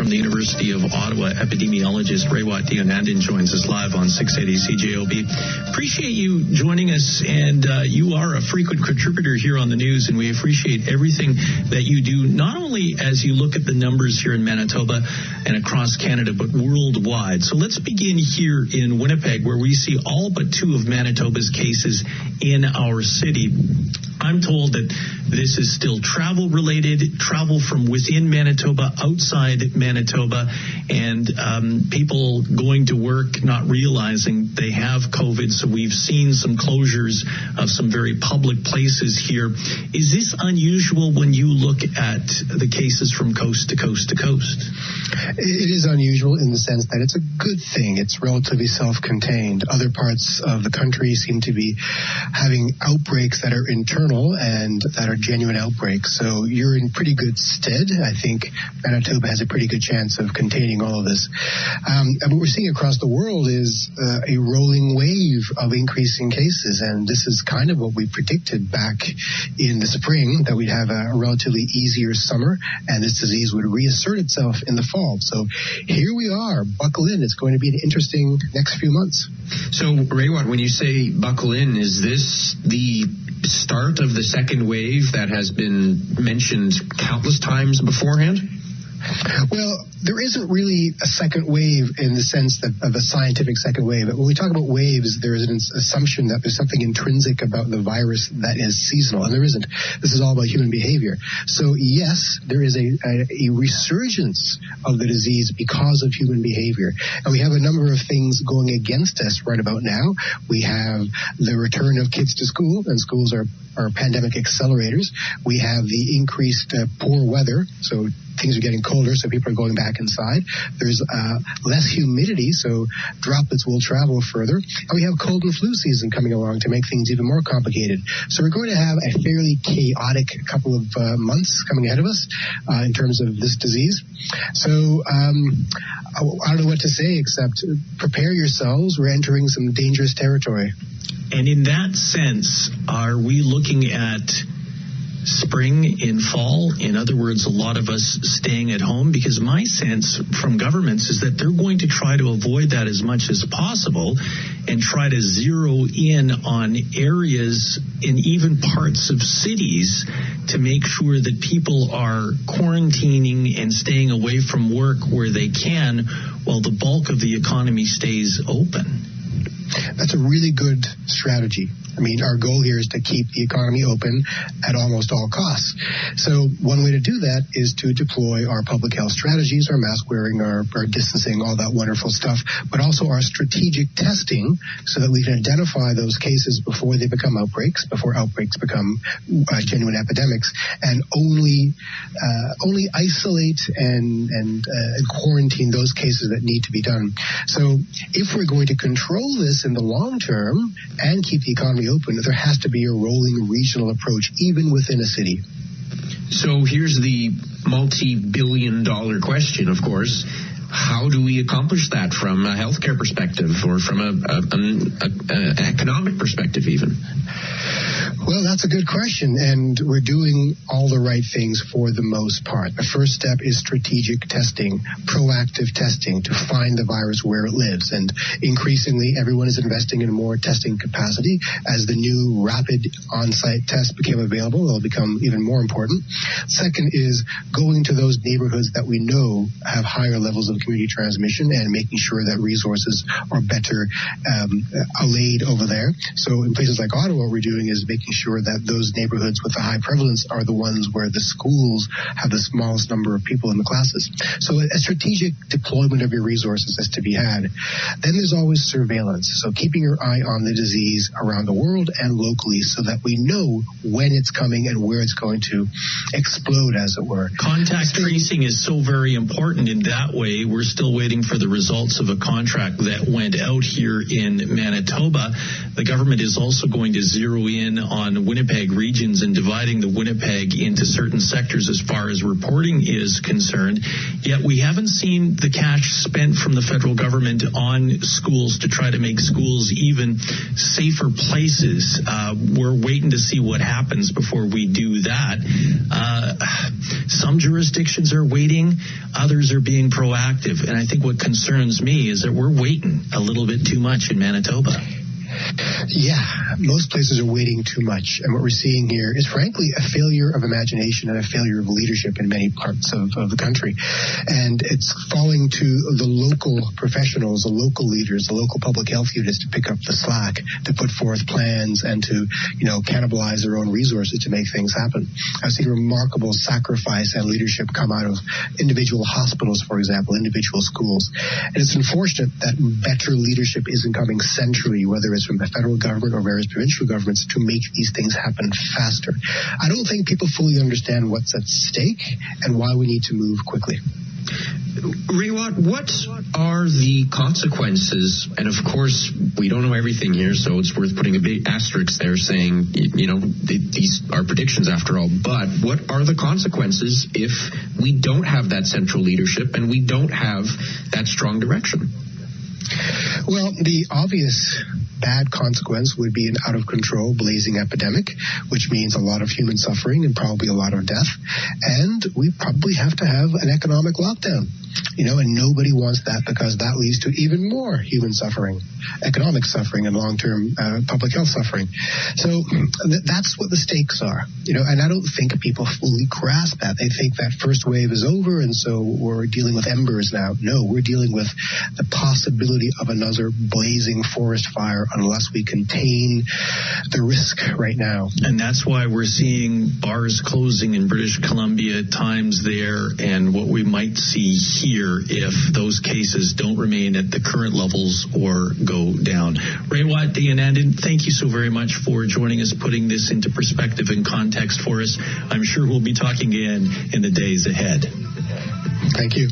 from the University of Ottawa, epidemiologist Raywat Deonandan joins us live on 680 CJOB. Appreciate you joining us, and you are a frequent contributor here on the news, and we appreciate everything that you do, not only as you look at the numbers here in Manitoba and across Canada, but worldwide. So let's begin here in Winnipeg, where we see all but 2 of Manitoba's cases in our city. I'm told that this is still travel-related, travel from within Manitoba, outside Manitoba, and people going to work not realizing they have COVID. So we've seen some closures of some very public places here. Is this unusual when you look at the cases from coast to coast to coast? It is unusual in the sense that it's a good thing. It's relatively self-contained. Other parts of the country seem to be having outbreaks that are internal and that are genuine outbreaks. So you're in pretty good stead. I think Manitoba has a pretty good chance of containing all of this. And what we're seeing across the world is a rolling wave of increasing cases. And this is kind of what we predicted back in the spring, that we'd have a relatively easier summer and this disease would reassert itself in the fall. So here we are. Buckle in. It's going to be an interesting next few months. So, Raywat, when you say buckle in, is this the start of the second wave that has been mentioned countless times beforehand? Well, there isn't really a second wave in the sense of a scientific second wave. But when we talk about waves, there is an assumption that there's something intrinsic about the virus that is seasonal, and there isn't. This is all about human behavior. So yes, there is a resurgence of the disease because of human behavior. And we have a number of things going against us right about now. We have the return of kids to school, and schools are pandemic accelerators. We have the increased poor weather, so things are getting colder, so people are going back inside. There's less humidity, so droplets will travel further. And we have cold and flu season coming along to make things even more complicated. So we're going to have a fairly chaotic couple of months coming ahead of us in terms of this disease. So I don't know what to say except prepare yourselves. We're entering some dangerous territory. And in that sense, are we looking at spring in fall? In other words, a lot of us staying at home? Because my sense from governments is that they're going to try to avoid that as much as possible and try to zero in on areas in even parts of cities to make sure that people are quarantining and staying away from work where they can while the bulk of the economy stays open. That's a really good strategy. I mean, our goal here is to keep the economy open at almost all costs. So one way to do that is to deploy our public health strategies, our mask wearing, our distancing, all that wonderful stuff, but also our strategic testing so that we can identify those cases before they become outbreaks, before outbreaks become genuine epidemics, and only isolate and quarantine those cases that need to be done. So if we're going to control this in the long term and keep the economy open, there has to be a rolling regional approach, even within a city. So here's the multi-billion-dollar question, of course. How do we accomplish that from a healthcare perspective or from an economic perspective even? Well, that's a good question, and we're doing all the right things for the most part. The first step is strategic testing, proactive testing to find the virus where it lives, and increasingly everyone is investing in more testing capacity. As the new rapid on-site tests became available, they'll become even more important. Second is going to those neighborhoods that we know have higher levels of community transmission and making sure that resources are better allayed over there. So in places like Ottawa, what we're doing is making sure that those neighborhoods with a high prevalence are the ones where the schools have the smallest number of people in the classes. So a strategic deployment of your resources is to be had. Then there's always surveillance. So keeping your eye on the disease around the world and locally so that we know when it's coming and where it's going to explode, as it were. Contact tracing is so very important in that way. We're still waiting for the results of a contract that went out here in Manitoba. The government is also going to zero in on on Winnipeg regions and dividing the Winnipeg into certain sectors as far as reporting is concerned. Yet we haven't seen the cash spent from the federal government on schools to try to make schools even safer places. We're waiting to see what happens before we do that. Some jurisdictions are waiting, others are being proactive. And I think what concerns me is that we're waiting a little bit too much in Manitoba. Yeah, most places are waiting too much. And what we're seeing here is, frankly, a failure of imagination and a failure of leadership in many parts of the country. And it's falling to the local professionals, the local leaders, the local public health units to pick up the slack, to put forth plans and to, cannibalize their own resources to make things happen. I've seen remarkable sacrifice and leadership come out of individual hospitals, for example, individual schools. And it's unfortunate that better leadership isn't coming centrally, whether it's from the federal government or various provincial governments, to make these things happen faster. I don't think people fully understand what's at stake and why we need to move quickly. Raywat, what are the consequences? And of course, we don't know everything here, so it's worth putting a big asterisk there saying, these are predictions after all. But what are the consequences if we don't have that central leadership and we don't have that strong direction? Well, the obvious bad consequence would be an out-of-control blazing epidemic, which means a lot of human suffering and probably a lot of death. And we probably have to have an economic lockdown. And nobody wants that, because that leads to even more human suffering, economic suffering, and long-term public health suffering. So that's what the stakes are, and I don't think people fully grasp that. They think that first wave is over, and so we're dealing with embers now. No, we're dealing with the possibility of another blazing forest fire unless we contain the risk right now. And that's why we're seeing bars closing in British Columbia at times there, and what we might see here if those cases don't remain at the current levels or go down. Raywat Deonandan, thank you so very much for joining us, putting this into perspective and context for us. I'm sure we'll be talking again in the days ahead. Thank you.